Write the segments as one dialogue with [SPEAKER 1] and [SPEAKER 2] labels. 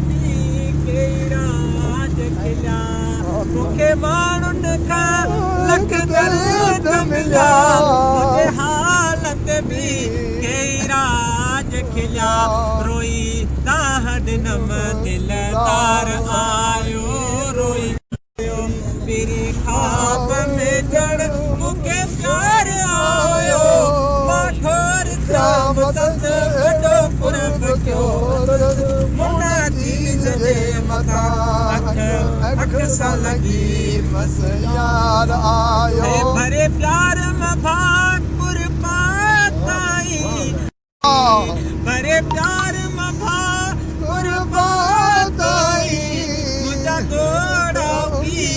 [SPEAKER 1] भी केराज खिला मुखे माण्हुन खां लख दर्द मिला मुझे हालत भी केराज खिला रोई ताह दिनम दिल तार आयो रोई मेरी ख्वाब में जड़ मुखे प्यार आयो माठोर जाम सस वडो पुरब क्यों मुना चीज दे मथा अख सा लगी
[SPEAKER 2] बस यार आयो
[SPEAKER 1] भरे प्यार मभान कुर्बाताई भरे प्यार मभा कुर्बाताई मुझा गोड़ा की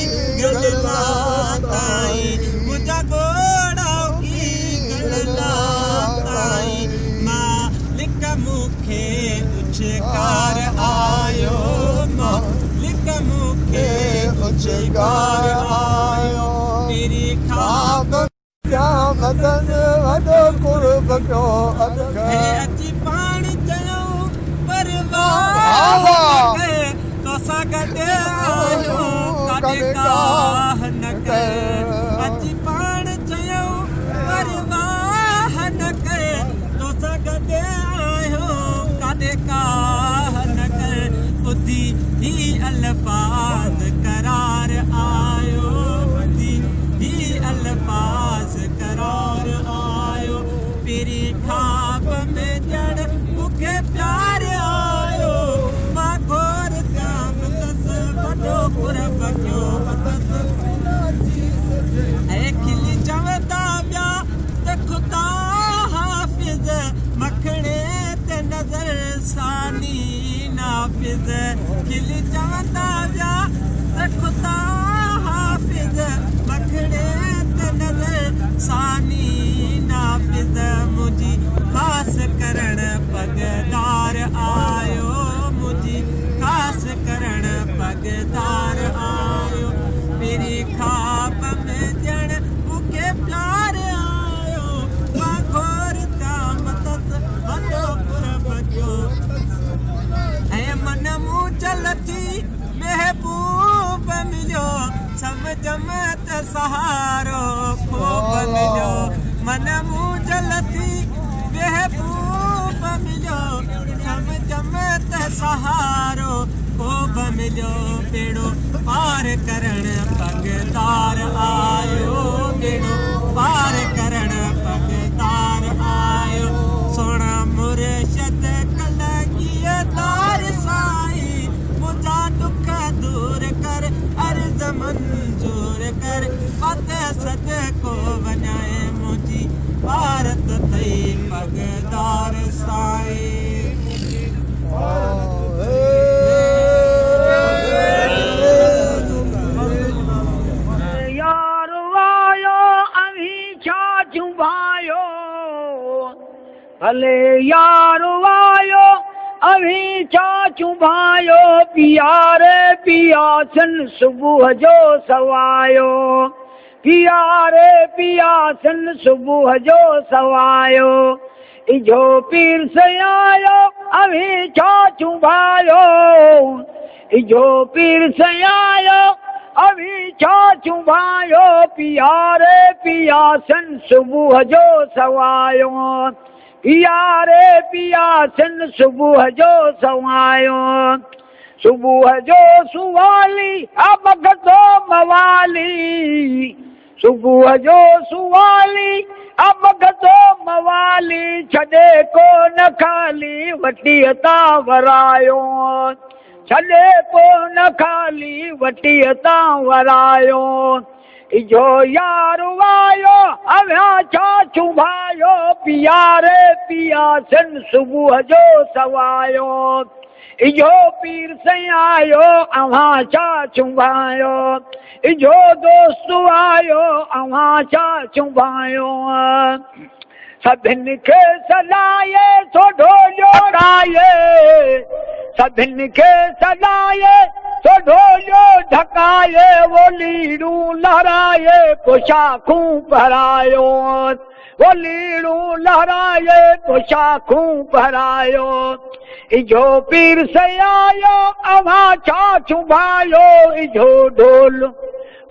[SPEAKER 1] गलबाताई मुझा गोड़ा की गलबाताई मालिक मुखे उछकार आयो मालिक मुखे उछकार आयो तेरी ख़्वाब
[SPEAKER 2] क़यामतन वॾो कुर्ब कयो
[SPEAKER 1] अची पाण चयूं परवाह तोसां गॾु आयो काॾे काह न कर अची पाण चयूं परवाह न कर तोसां गॾु आयो काॾे काह न कर ॿुधी ही अल्फाज़ करार आयो ॿुधी ही अल्फाज़ करार आयो तेरी ख़्वाब में ॼण मूंखे प्यार आयो मां घोर जाम दस वॾो कुरब कयो ऐं खिली चवंदा ॿिया त ख़ुदा हाफ़िज़ मखणे ते नज़र सानी नाफ़िज़ खिली चवंदा ॿिया त ख़ुदा हाफ़िज़ मखणे ते नज़र सानी नाफ़िज़ मुझी ख़ासि करण पगदार आयो मुझी ख़ासि करण पगदार आयो मेरी ख़्वाब में ॼण मूंखे प्यार आयो मां घोर जाम दस वॾो कुरब कयो ऐं मन मूं चलती महबूब मिलियो समझ में त सहारो ख़ूब मिलियो मन मूं चलती महबूब मिलियो समझ में त सहारो ख़ूब मिलियो बेड़ो पार करण पगदार आयो बेड़ो पार करण पगदार आयो सोना मुर्शद कलगीअ तार साई मुंहिंजा दुख दूर कर अर्ज़ मंजूर कर फतेह सदको वञाए मुंहिंजी भारत थई पगदार साई
[SPEAKER 3] यार आयो अभी छा चुभायो भले यार आयो अभी छा चुभायो पिया रे पिया सन सुबुह जो सवायो पिया रे पिया सन सुबुह जो सवायो इजो पीर से आयो अभी छा चुभायो इजो पीर से आयो अभी छा चुभायो पिया रे पिया सन सुबुह जो सवायो पिया रे पिया सन सुबुह जो सवायो सुबुह जो सुवाली अब गदो मवाली सुबुह जो सुवाली अब गदो मवाली छॾे को न खाली वटी अता वरायो छॾे को न खाली वटी अता वरायो इजो यार आयो अव्या छा चुभायो पिया रे पिया सन सुबुह जो सवायो इजो पीर से आयो अव्हां छा चुभायो इजो दोस्त आयो अव्हां छा चुभायो सभिनि खे सॾाए थो ढोलियो ॻाए सभिनि खे सॾाए तो ढोलियो ढकाए वो लीड़ू लहराए पोशाखूं भरायो वो लीड़ू लहराए पोशाखूं भरायो इजो पीर से आयो अवा चाचू भायो इजो ढोल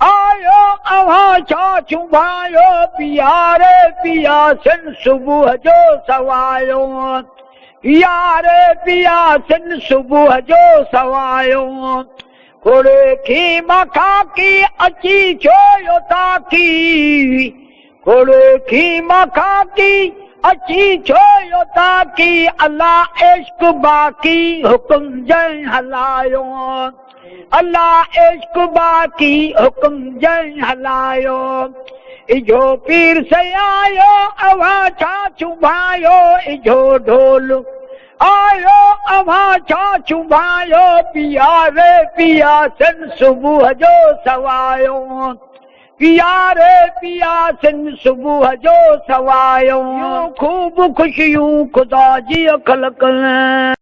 [SPEAKER 3] आयो अवा चाचू भायो पियारे पिया सिन सुबह जो सवायो पियारे पिया सिन सुबह जो सवायो कोड़े की मखा की अची छोयो ताकी कोड़े की मखा की अची छोयो ताकी अल्लाह इश्क बाकी हुक्म जय हलायो अल्लाह इश्क बाकी हुक्म जय हलायो इजो पीर से आयो अवा चाचू भायो इजो ढोल आयो अवा चाचू भायो पियारे पिया सिन सुबह जो सवायो पियारे पिया सिन सुबह जो सवायो खूब खुशियूं खुदा जी खलक